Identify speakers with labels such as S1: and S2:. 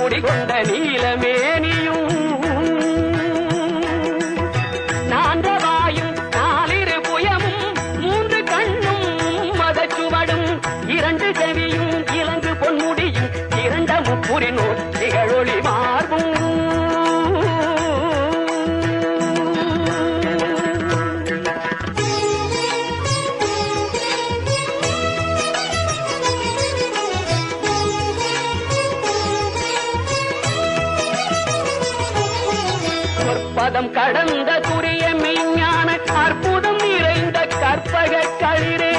S1: குடிகொண்ட நீலமேனியும் நான்றவாயும் நாலிரு புயமும் மூன்று கண்ணும் மதச்சுவடும் இரண்டு செவியும் இலங்கு பொன்முடியும் இரண்ட முப்புரினோர் திகழொளி மார்பும் பதம் கடந்த துரிய மெய்ஞான அற்புதம் நிறைந்த கற்பக களிரே